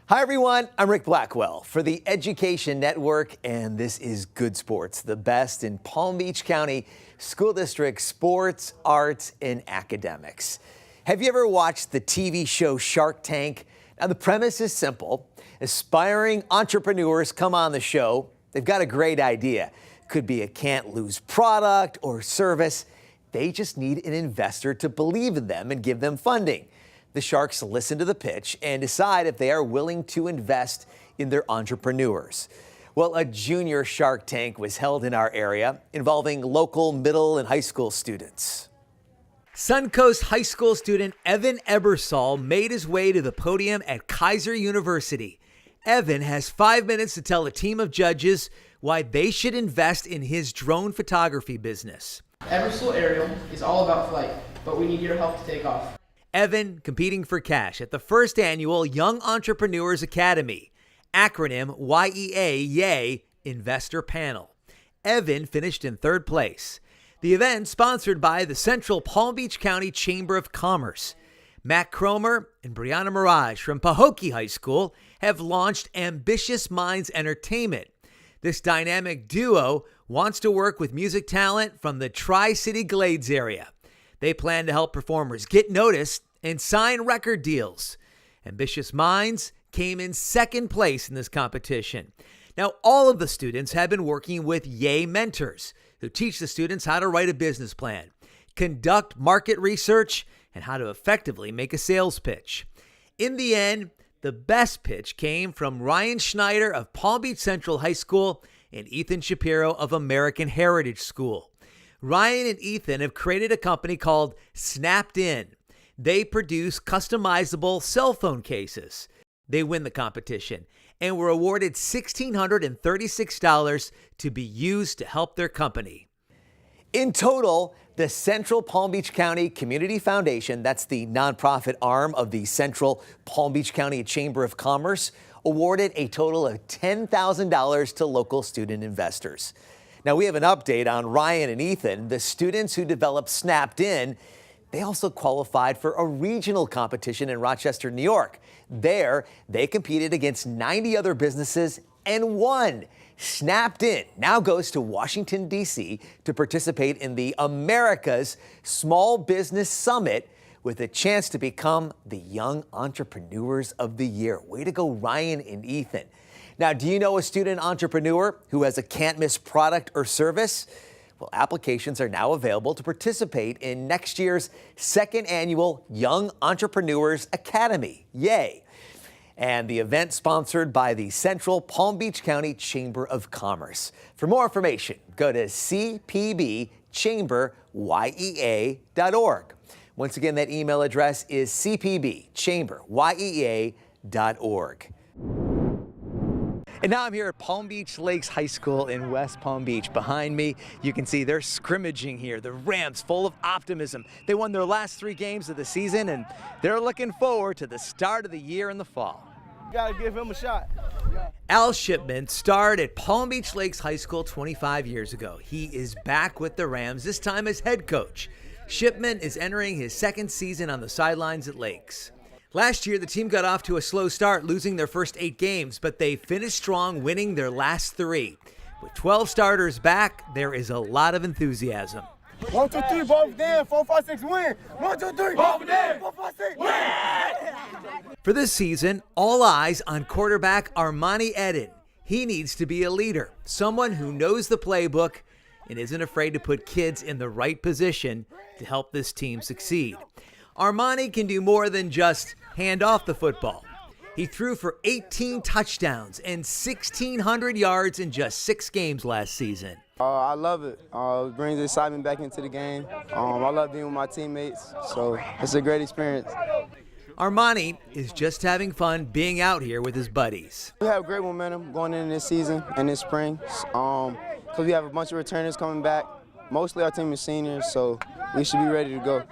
Hi, everyone. I'm Ric Blackwell for the Education Network, and this is Good Sports, the best in Palm Beach County School District sports, arts, and academics. Have you ever watched the TV show Shark Tank? Now, the premise is simple. Aspiring entrepreneurs come on the show. They've got a great idea. Could be a can't-lose product or service. They just need an investor to believe in them and give them funding. The Sharks listen to the pitch and decide if they are willing to invest in their entrepreneurs. Well, a junior Shark Tank was held in our area involving local middle and high school students. Suncoast High School student Evan Ebersol made his way to the podium at Kaiser University. Evan has 5 minutes to tell a team of judges why they should invest in his drone photography business. Ebersol Aerial is all about flight, but we need your help to take off. Evan competing for cash at the first annual Young Entrepreneurs Academy, acronym YEA, YAY, Investor Panel. Evan finished in third place. The event sponsored by the Central Palm Beach County Chamber of Commerce. Matt Cromer and Brianna Mirage from Pahokee High School have launched Ambitious Minds Entertainment. This dynamic duo wants to work with music talent from the Tri-City Glades area. They plan to help performers get noticed and sign record deals. Ambitious Minds came in second place in this competition. Now, all of the students have been working with YAY mentors who teach the students how to write a business plan, conduct market research, and how to effectively make a sales pitch. In the end, the best pitch came from Ryan Schneider of Palm Beach Central High School and Ethan Shapiro of American Heritage School. Ryan and Ethan have created a company called Snapped In. They produce customizable cell phone cases. They win the competition and were awarded $1,636 to be used to help their company. In total, the Central Palm Beach County Community Foundation, that's the nonprofit arm of the Central Palm Beach County Chamber of Commerce, awarded a total of $10,000 to local student investors. Now, we have an update on Ryan and Ethan, the students who developed Snapped In. They also qualified for a regional competition in Rochester, New York. There, they competed against 90 other businesses and won. Snapped In now goes to Washington, D.C. to participate in the America's Small Business Summit with a chance to become the Young Entrepreneurs of the Year. Way to go, Ryan and Ethan. Now, do you know a student entrepreneur who has a can't-miss product or service? Well, applications are now available to participate in next year's second annual Young Entrepreneurs Academy, YAY. And the event sponsored by the Central Palm Beach County Chamber of Commerce. For more information, go to cpbchamberyea.org. Once again, that email address is cpbchamberyea.org. And now I'm here at Palm Beach Lakes High School in West Palm Beach. Behind me, you can see they're scrimmaging here. The Rams full of optimism. They won their last 3 games of the season, and they're looking forward to the start of the year in the fall. Gotta give him a shot. Al Shipman starred at Palm Beach Lakes High School 25 years ago. He is back with the Rams, this time as head coach. Shipman is entering his second season on the sidelines at Lakes. Last year, the team got off to a slow start, losing their first 8 games, but they finished strong, winning their last 3. With 12 starters back, there is a lot of enthusiasm. 1, 2, 3, both down. 4, 5, 6, win. 1, 2, 3, both down. 4, 5, 6, win. For this season, all eyes on quarterback Armani Eden. He needs to be a leader, someone who knows the playbook and isn't afraid to put kids in the right position to help this team succeed. Armani can do more than just hand off the football. He threw for 18 touchdowns and 1,600 yards in just 6 games last season. I love it. It brings excitement back into the game. I love being with my teammates, so it's a great experience. Armani is just having fun being out here with his buddies. We have great momentum going into this season and this spring. So we have a bunch of returners coming back. Mostly our team is seniors, so we should be ready to go.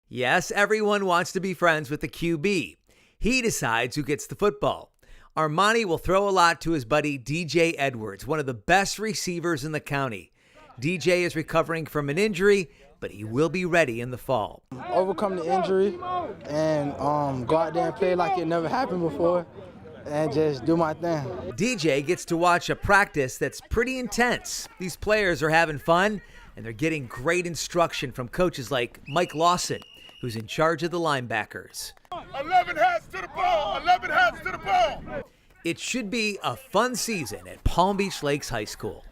Yes, everyone wants to be friends with the QB. He decides who gets the football. Armani will throw a lot to his buddy DJ Edwards, one of the best receivers in the county. DJ is recovering from an injury, but he will be ready in the fall. Overcome the injury and go out there and play like it never happened before and just do my thing. DJ gets to watch a practice that's pretty intense. These players are having fun, and they're getting great instruction from coaches like Mike Lawson, who's in charge of the linebackers. 11 hats to the ball, 11 hats to the ball. It should be a fun season at Palm Beach Lakes High School.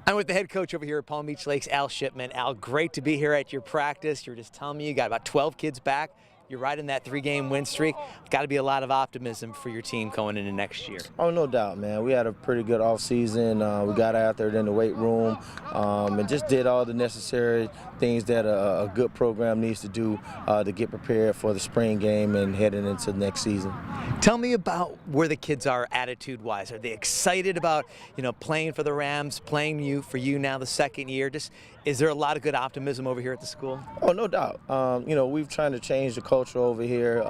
I'm with the head coach over here at Palm Beach Lakes, Al Shipman. Al, great to be here at your practice. You're just telling me you got about 12 kids back. You're riding that 3-game win streak. Got to be a lot of optimism for your team going into next year. Oh, no doubt, man. We had a pretty good offseason. We got out there in the weight room and just did all the necessary things that a good program needs to do to get prepared for the spring game and heading into the next season. Tell me about where the kids are attitude-wise. Are they excited about, playing for the Rams, playing for you now the second year? Just, is there a lot of good optimism over here at the school? Oh, no doubt. We've tried to change the culture over here.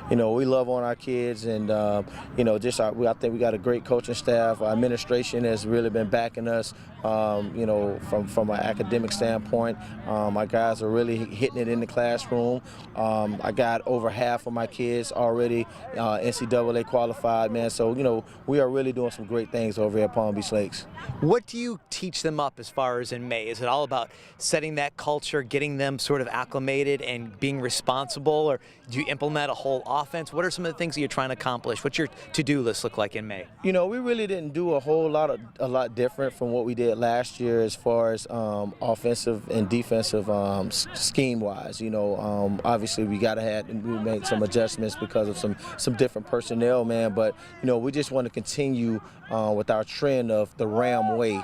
We love on our kids, and I think we got a great coaching staff. Our administration has really been backing us. From an academic standpoint, my guys are really hitting it in the classroom. I got over half of my kids already NCAA qualified, man. So we are really doing some great things over here at Palm Beach Lakes. What do you teach them up as far as in May? Is it all about setting that culture, getting them sort of acclimated and being responsible, or do you implement a whole offense? What are some of the things that you're trying to accomplish? What's your to-do list look like in May? We really didn't do a lot different from what we did last year as far as offensive and defensive scheme-wise. Obviously we made some adjustments because of some different personnel, man. But we just want to continue with our trend of the Ram way.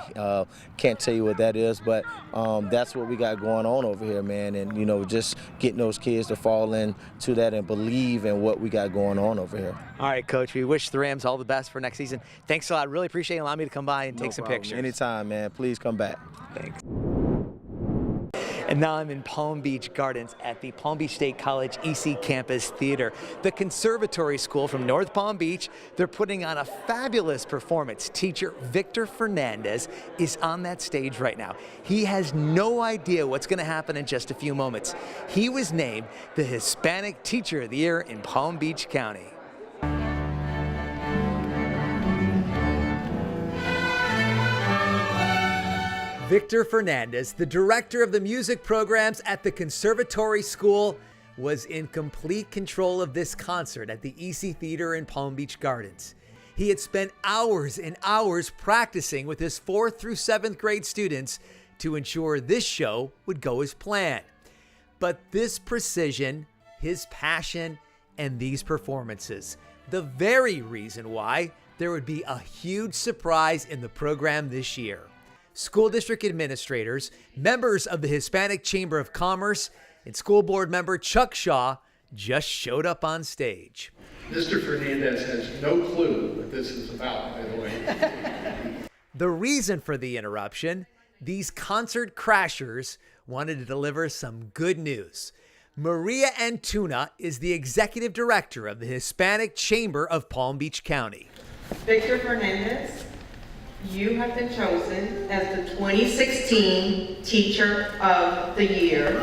Can't tell you what that is, but that's what we got going on over here, man. And just getting those kids to fall into that and believe in what we got going on over here. All right, Coach. We wish the Rams all the best for next season. Thanks a lot. Really appreciate you allowing me to come by and take some pictures. Anytime, man. Please come back. Thanks. And now I'm in Palm Beach Gardens at the Palm Beach State College EC Campus Theater. The conservatory school from North Palm Beach, they're putting on a fabulous performance. Teacher Victor Fernandez is on that stage right now. He has no idea what's going to happen in just a few moments. He was named the Hispanic Teacher of the Year in Palm Beach County. Victor Fernandez, the director of the music programs at the Conservatory School, was in complete control of this concert at the EC Theater in Palm Beach Gardens. He had spent hours and hours practicing with his 4th through 7th grade students to ensure this show would go as planned. But this precision, his passion, and these performances, the very reason why there would be a huge surprise in the program this year. School district administrators, members of the Hispanic Chamber of Commerce, and school board member Chuck Shaw just showed up on stage. Mr. Fernandez has no clue what this is about, by the way. The reason for the interruption, these concert crashers wanted to deliver some good news. Maria Antuna is the executive director of the Hispanic Chamber of Palm Beach County. Victor Fernandez, you have been chosen as the 2016 Teacher of the Year.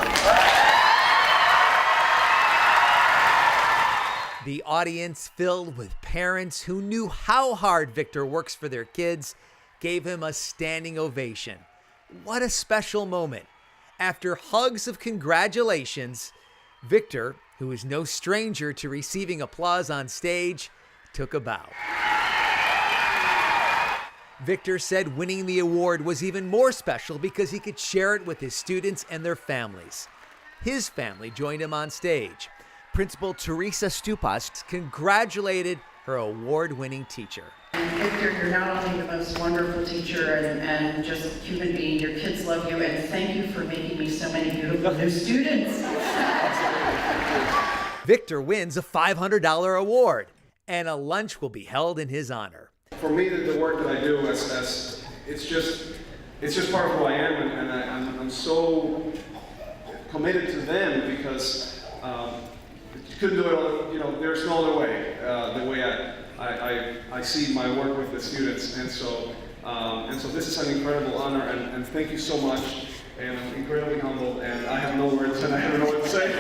The audience, filled with parents who knew how hard Victor works for their kids, gave him a standing ovation. What a special moment. After hugs of congratulations, Victor, who is no stranger to receiving applause on stage, took a bow. Victor said winning the award was even more special because he could share it with his students and their families. His family joined him on stage. Principal Teresa Stupas congratulated her award-winning teacher. Victor, you're not only the most wonderful teacher and just a human being, your kids love you, and thank you for making me so many beautiful new students. Victor wins a $500 award, and a lunch will be held in his honor. For me, the work that I do, it's just part of who I am, and I'm so committed to them because you couldn't do it. There's no other way. The way I see my work with the students, and so this is an incredible honor, and thank you so much. And I'm incredibly humbled, and I have no words, and I don't know what to say.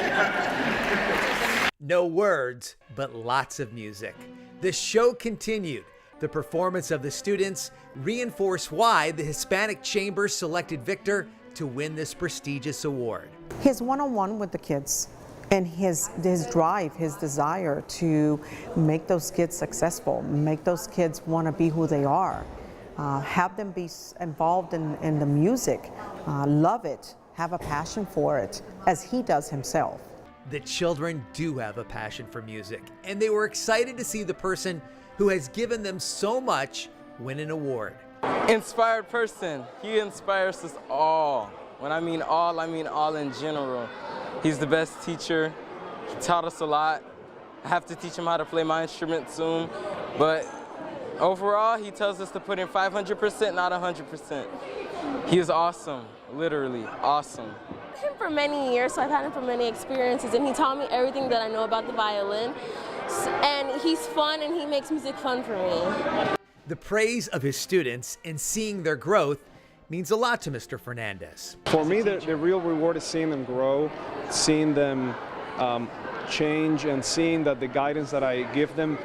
No words, but lots of music. The show continued. The performance of the students reinforced why the Hispanic Chamber selected Victor to win this prestigious award. His one-on-one with the kids and his drive, his desire to make those kids successful, make those kids want to be who they are, have them be involved in the music, love it, have a passion for it, as he does himself. The children do have a passion for music, and they were excited to see the person who has given them so much win an award. Inspired person. He inspires us all. When I mean all in general. He's the best teacher. He taught us a lot. I have to teach him how to play my instrument soon. But overall, he tells us to put in 500%, not 100%. He is awesome, literally awesome. I've had him for many years, so I've had him for many experiences, and he taught me everything that I know about the violin. And he's fun, and he makes music fun for me. The praise of his students and seeing their growth means a lot to Mr. Fernandez. For me, the real reward is seeing them grow, seeing them change, and seeing that the guidance that I give them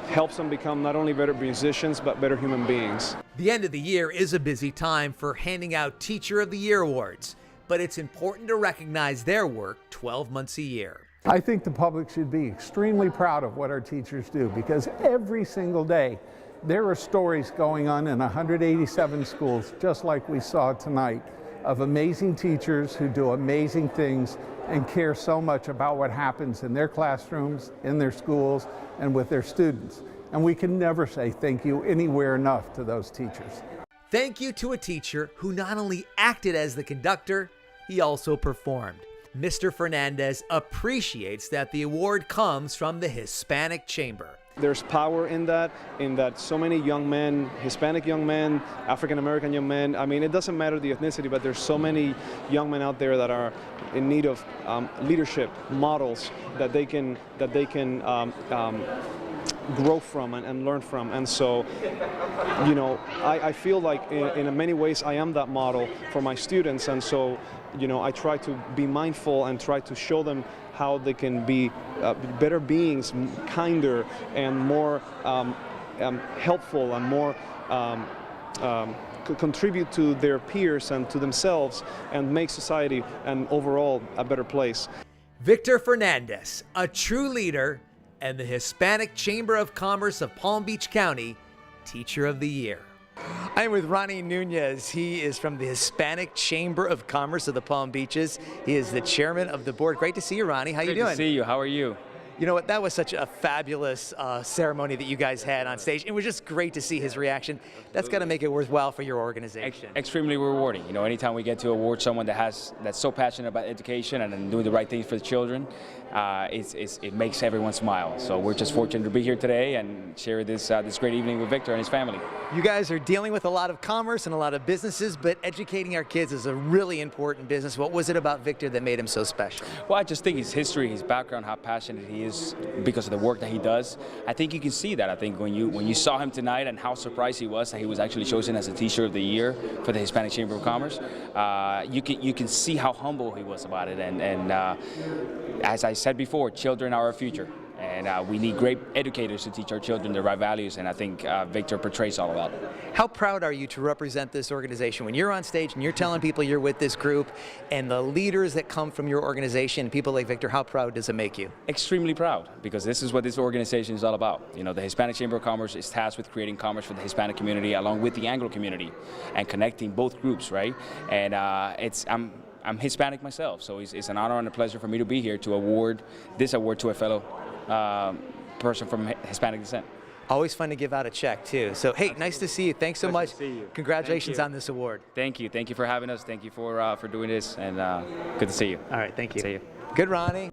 helps them become not only better musicians, but better human beings. The end of the year is a busy time for handing out Teacher of the Year awards, but it's important to recognize their work 12 months a year. I think the public should be extremely proud of what our teachers do, because every single day there are stories going on in 187 schools, just like we saw tonight, of amazing teachers who do amazing things and care so much about what happens in their classrooms, in their schools, and with their students. And we can never say thank you anywhere enough to those teachers. Thank you to a teacher who not only acted as the conductor, he also performed. Mr. Fernandez appreciates that the award comes from the Hispanic Chamber. There's power in that so many young men, Hispanic young men, African American young men, I mean, it doesn't matter the ethnicity, but there's so many young men out there that are in need of leadership models that they can grow from and learn from. And so, you know, I feel like in many ways I am that model for my students. And so, you know, I try to be mindful and try to show them how they can be better beings, kinder and more helpful and more contribute to their peers and to themselves and make society and overall a better place. Victor Fernandez, a true leader, and the Hispanic Chamber of Commerce of Palm Beach County Teacher of the Year. I'm with Ronnie Nunez. He is from the Hispanic Chamber of Commerce of the Palm Beaches. He is the chairman of the board. Great to see you, Ronnie. How you doing? Great to see you. How are you? You know what? That was such a fabulous ceremony that you guys had on stage. It was just great to see his reaction. That's got to make it worthwhile for your organization. Extremely rewarding. You know, anytime we get to award someone that's so passionate about education and doing the right things for the children, it makes everyone smile. So we're just fortunate to be here today and share this great evening with Victor and his family. You guys are dealing with a lot of commerce and a lot of businesses, but educating our kids is a really important business. What was it about Victor that made him so special? Well, I just think his history, his background, how passionate he is because of the work that he does. I think you can see that. I think when you saw him tonight and how surprised he was that he was actually chosen as a Teacher of the Year for the Hispanic Chamber of Commerce, you can see how humble he was about it. And as I said before, children are our future. And we need great educators to teach our children the right values, and I think Victor portrays all of that. How proud are you to represent this organization? When you're on stage and you're telling people you're with this group and the leaders that come from your organization, people like Victor, how proud does it make you? Extremely proud, because this is what this organization is all about. You know, the Hispanic Chamber of Commerce is tasked with creating commerce for the Hispanic community along with the Anglo community and connecting both groups, right? And I'm Hispanic myself, so it's an honor and a pleasure for me to be here to award this award to a fellow person from Hispanic descent. Always fun to give out a check too. So hey, Absolutely. Nice to see you. Thanks so much. To see you. Congratulations Thank you. on this award. Thank you. Thank you for having us. Thank you for doing this, and good to see you. All right, thank you. See you. Good, Ronnie.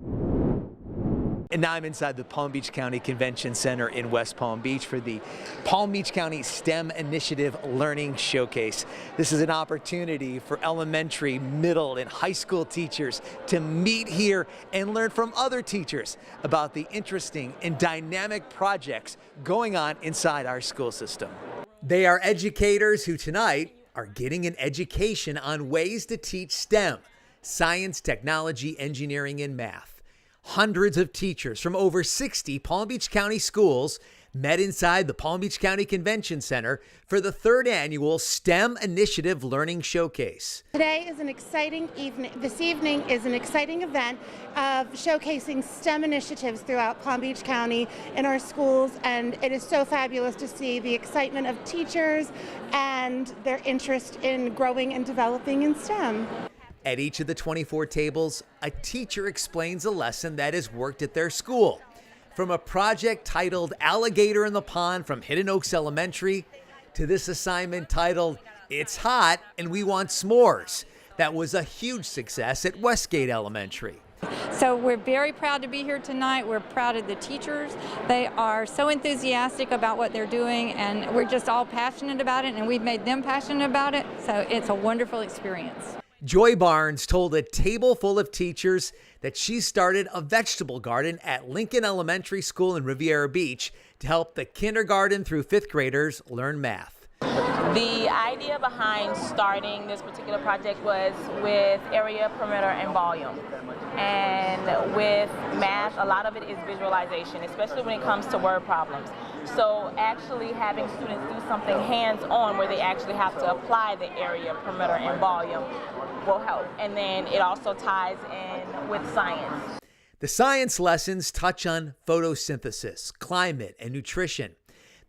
And now I'm inside the Palm Beach County Convention Center in West Palm Beach for the Palm Beach County STEM Initiative Learning Showcase. This is an opportunity for elementary, middle, and high school teachers to meet here and learn from other teachers about the interesting and dynamic projects going on inside our school system. They are educators who tonight are getting an education on ways to teach STEM, science, technology, engineering, and math. Hundreds of teachers from over 60 Palm Beach County schools met inside the Palm Beach County Convention Center for the 3rd annual STEM Initiative Learning Showcase. Today is an exciting evening. This evening is an exciting event of showcasing STEM initiatives throughout Palm Beach County in our schools, and it is so fabulous to see the excitement of teachers and their interest in growing and developing in STEM. At each of the 24 tables, a teacher explains a lesson that has worked at their school. From a project titled Alligator in the Pond from Hidden Oaks Elementary to this assignment titled It's Hot and We Want S'mores. That was a huge success at Westgate Elementary. So we're very proud to be here tonight. We're proud of the teachers. They are so enthusiastic about what they're doing, and we're just all passionate about it, and we've made them passionate about it. So it's a wonderful experience. Joy Barnes told a table full of teachers that she started a vegetable garden at Lincoln Elementary School in Riviera Beach to help the kindergarten through 5th graders learn math. The idea behind starting this particular project was with area, perimeter, and volume. And with math, a lot of it is visualization, especially when it comes to word problems. So actually having students do something hands-on where they actually have to apply the area, perimeter, and volume will help. And then it also ties in with science. The science lessons touch on photosynthesis, climate, and nutrition.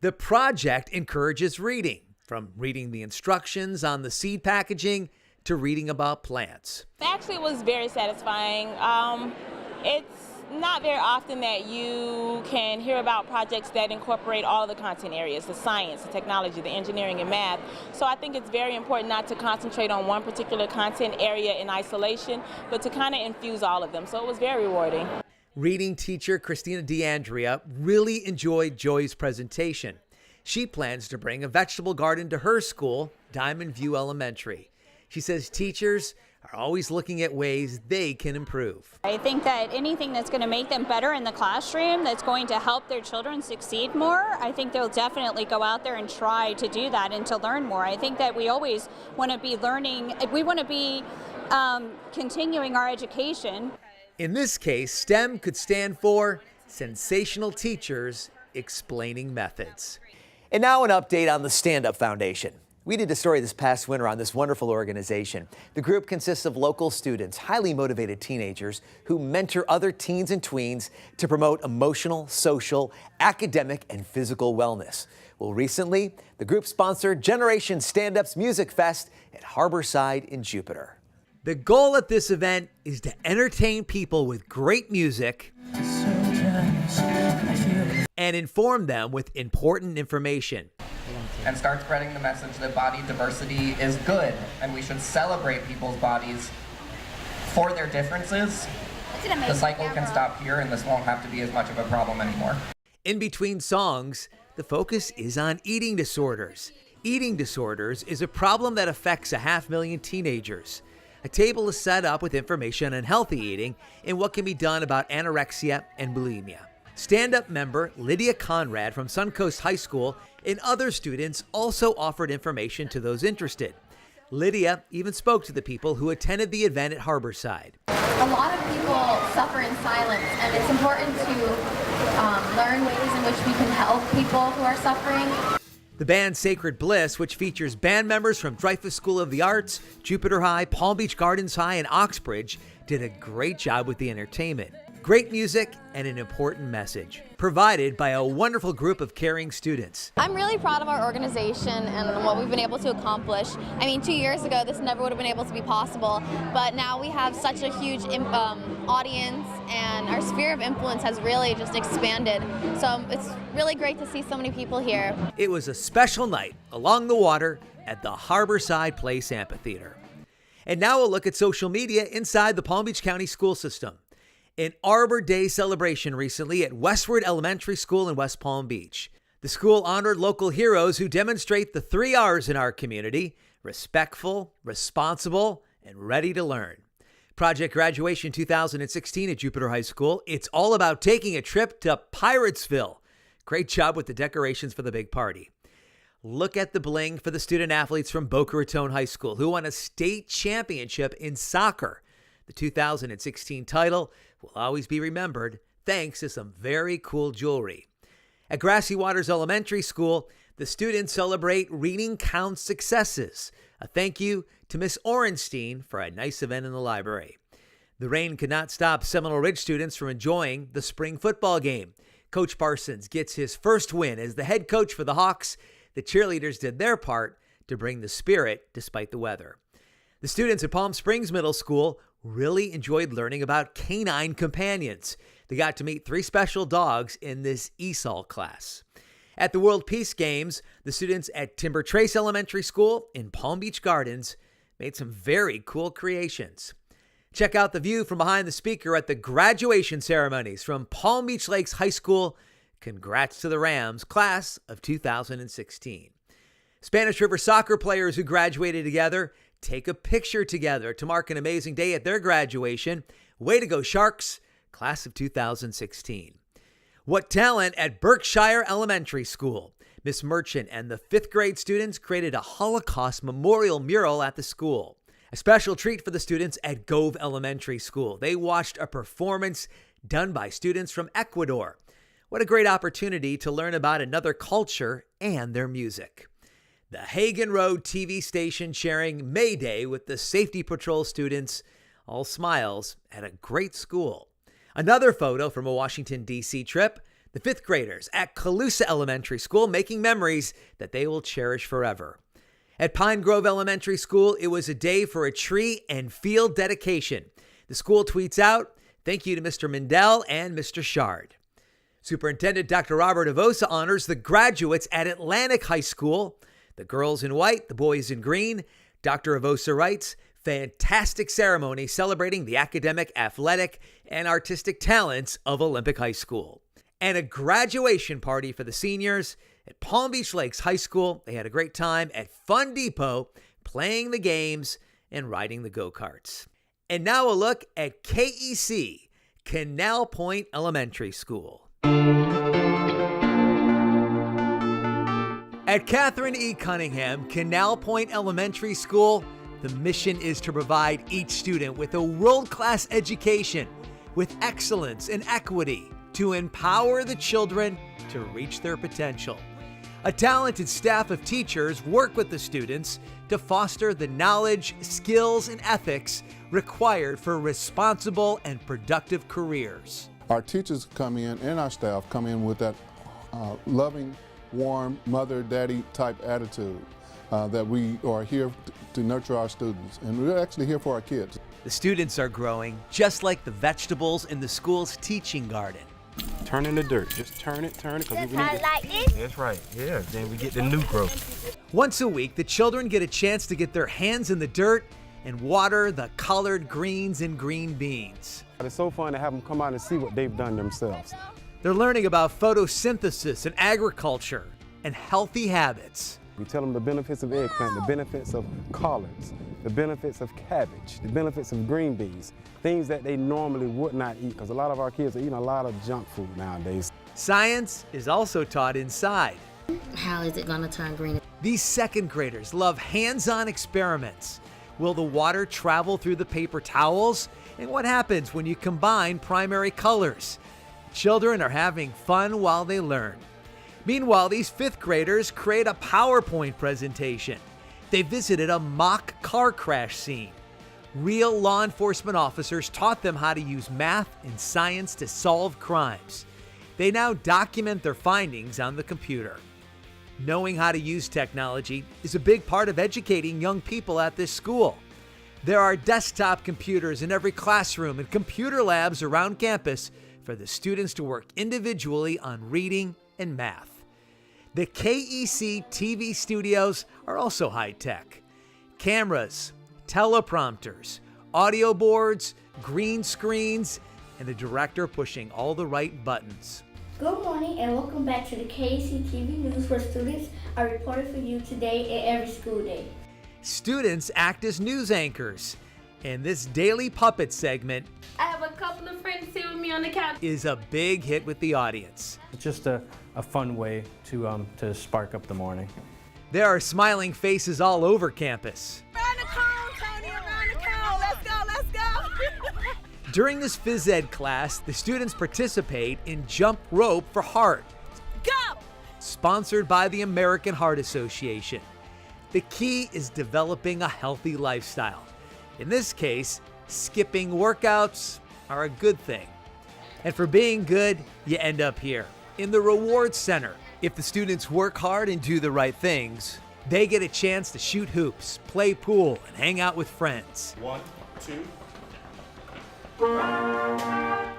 The project encourages reading, from reading the instructions on the seed packaging to reading about plants. Actually, it was very satisfying. It's not very often that you can hear about projects that incorporate all the content areas, the science, the technology, the engineering, and math. So I think it's very important not to concentrate on one particular content area in isolation, but to kind of infuse all of them. So it was very rewarding. Reading teacher Christina DeAndrea really enjoyed Joy's presentation. She plans to bring a vegetable garden to her school, Diamond View Elementary. She says teachers are always looking at ways they can improve. I think that anything that's going to make them better in the classroom, that's going to help their children succeed more, I think they'll definitely go out there and try to do that and to learn more. I think that we always want to be learning, we want to be continuing our education. In this case, STEM could stand for Sensational Teachers Explaining Methods. And now an update on the Stand Up Foundation. We did a story this past winter on this wonderful organization. The group consists of local students, highly motivated teenagers who mentor other teens and tweens to promote emotional, social, academic, and physical wellness. Well, recently, the group sponsored Generation Stand-Up's Music Fest at Harborside in Jupiter. The goal at this event is to entertain people with great music and inform them with important information. And start spreading the message that body diversity is good, and we should celebrate people's bodies for their differences. The cycle can stop here, and this won't have to be as much of a problem anymore. In between songs, the focus is on eating disorders. Eating disorders is a problem that affects 500,000 teenagers. A table is set up with information on healthy eating and what can be done about anorexia and bulimia. Stand-up member Lydia Conrad from Suncoast High School and other students also offered information to those interested. Lydia even spoke to the people who attended the event at Harborside. A lot of people suffer in silence, and it's important to learn ways in which we can help people who are suffering. The band Sacred Bliss, which features band members from Dreyfus School of the Arts, Jupiter High, Palm Beach Gardens High, and Oxbridge, did a great job with the entertainment. Great music and an important message, provided by a wonderful group of caring students. I'm really proud of our organization and what we've been able to accomplish. I mean, 2 years ago, this never would have been able to be possible, but now we have such a huge audience, and our sphere of influence has really just expanded. So it's really great to see so many people here. It was a special night along the water at the Harborside Place Amphitheater. And now a look at social media inside the Palm Beach County school system. An Arbor Day celebration recently at Westward Elementary School in West Palm Beach. The school honored local heroes who demonstrate the 3 R's in our community: respectful, responsible, and ready to learn. Project Graduation 2016 at Jupiter High School. It's all about taking a trip to Piratesville. Great job with the decorations for the big party. Look at the bling for the student athletes from Boca Raton High School who won a state championship in soccer. The 2016 title will always be remembered thanks to some very cool jewelry. At Grassy Waters Elementary School, the students celebrate Reading Counts successes. A thank you to Miss Orenstein for a nice event in the library. The rain could not stop Seminole Ridge students from enjoying the spring football game. Coach Parsons gets his first win as the head coach for the Hawks. The cheerleaders did their part to bring the spirit despite the weather. The students at Palm Springs Middle School really enjoyed learning about canine companions. They got to meet 3 special dogs in this ESOL class. At the World Peace Games, the students at Timber Trace Elementary School in Palm Beach Gardens made some very cool creations. Check out the view from behind the speaker at the graduation ceremonies from Palm Beach Lakes High School. Congrats to the Rams, class of 2016. Spanish River soccer players who graduated together take a picture together to mark an amazing day at their graduation. Way to go, Sharks, class of 2016. What talent at Berkshire Elementary School. Miss Merchant and the 5th grade students created a Holocaust memorial mural at the school. A special treat for the students at Gove Elementary School. They watched a performance done by students from Ecuador. What a great opportunity to learn about another culture and their music. The Hagen Road TV station sharing May Day with the Safety Patrol students. All smiles at a great school. Another photo from a Washington, D.C. trip, the 5th graders at Colusa Elementary School making memories that they will cherish forever. At Pine Grove Elementary School, it was a day for a tree and field dedication. The school tweets out, thank you to Mr. Mindell and Mr. Shard. Superintendent Dr. Robert Avosa honors the graduates at Atlantic High School. The girls in white, the boys in green. Dr. Avosa writes, fantastic ceremony celebrating the academic, athletic, and artistic talents of Olympic High School. And a graduation party for the seniors at Palm Beach Lakes High School. They had a great time at Fun Depot, playing the games and riding the go-karts. And now a look at KEC, Canal Point Elementary School. At Catherine E. Cunningham, Canal Point Elementary School, the mission is to provide each student with a world-class education with excellence and equity to empower the children to reach their potential. A talented staff of teachers work with the students to foster the knowledge, skills, and ethics required for responsible and productive careers. Our teachers come in and our staff come in with that loving, warm mother, daddy type attitude. That we are here to nurture our students, and we're actually here for our kids. The students are growing just like the vegetables in the school's teaching garden. Turn in the dirt, just turn it, because we need it. Like this? That's right, yeah, then we get the new growth. Once a week, the children get a chance to get their hands in the dirt and water the collard greens and green beans. It's so fun to have them come out and see what they've done themselves. They're learning about photosynthesis and agriculture and healthy habits. We tell them the benefits of eggplant, the benefits of collards, the benefits of cabbage, the benefits of green beans, things that they normally would not eat, because a lot of our kids are eating a lot of junk food nowadays. Science is also taught inside. How is it going to turn green? These 2nd graders love hands-on experiments. Will the water travel through the paper towels? And what happens when you combine primary colors? Children are having fun while they learn. Meanwhile, these 5th graders create a PowerPoint presentation. They visited a mock car crash scene. Real law enforcement officers taught them how to use math and science to solve crimes. They now document their findings on the computer. Knowing how to use technology is a big part of educating young people at this school. There are desktop computers in every classroom and computer labs around campus for the students to work individually on reading and math. The KEC TV studios are also high-tech. Cameras, teleprompters, audio boards, green screens, and the director pushing all the right buttons. Good morning and welcome back to the KEC TV News, where students are reporting for you today and every school day. Students act as news anchors, and this daily puppet segment I have a couple of friends sitting with me on the couch. Is a big hit with the audience. It's just a fun way to spark up the morning. There are smiling faces all over campus. Around the cone, Tony, around the cone. Let's go, let's go. During this phys ed class, the students participate in jump rope for heart. Go! sponsored by the American Heart Association. The key is developing a healthy lifestyle. In this case, skipping workouts are a good thing. And for being good, you end up here, in the Reward Center. If the students work hard and do the right things, they get a chance to shoot hoops, play pool, and hang out with friends. 1, 2.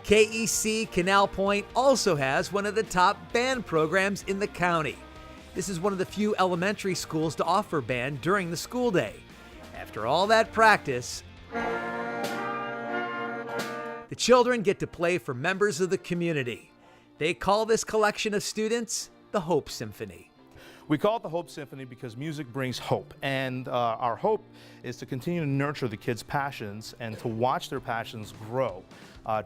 KEC Canal Point also has one of the top band programs in the county. This is one of the few elementary schools to offer band during the school day. After all that practice, the children get to play for members of the community. They call this collection of students the Hope Symphony. We call it the Hope Symphony because music brings hope, and our hope is to continue to nurture the kids' passions and to watch their passions grow,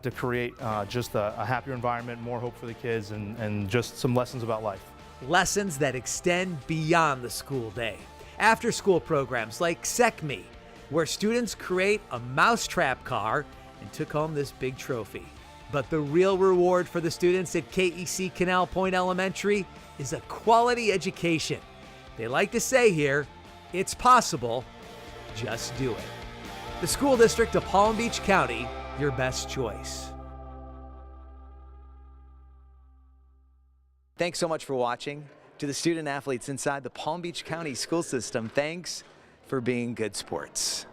to create just a happier environment, more hope for the kids, and just some lessons about life. Lessons that extend beyond the school day. After-school programs like SecMe, where students create a mousetrap car and took home this big trophy. But the real reward for the students at KEC Canal Point Elementary is a quality education. They like to say here, it's possible, just do it. The School District of Palm Beach County, your best choice. Thanks so much for watching. To the student athletes inside the Palm Beach County school system, thanks for being good sports.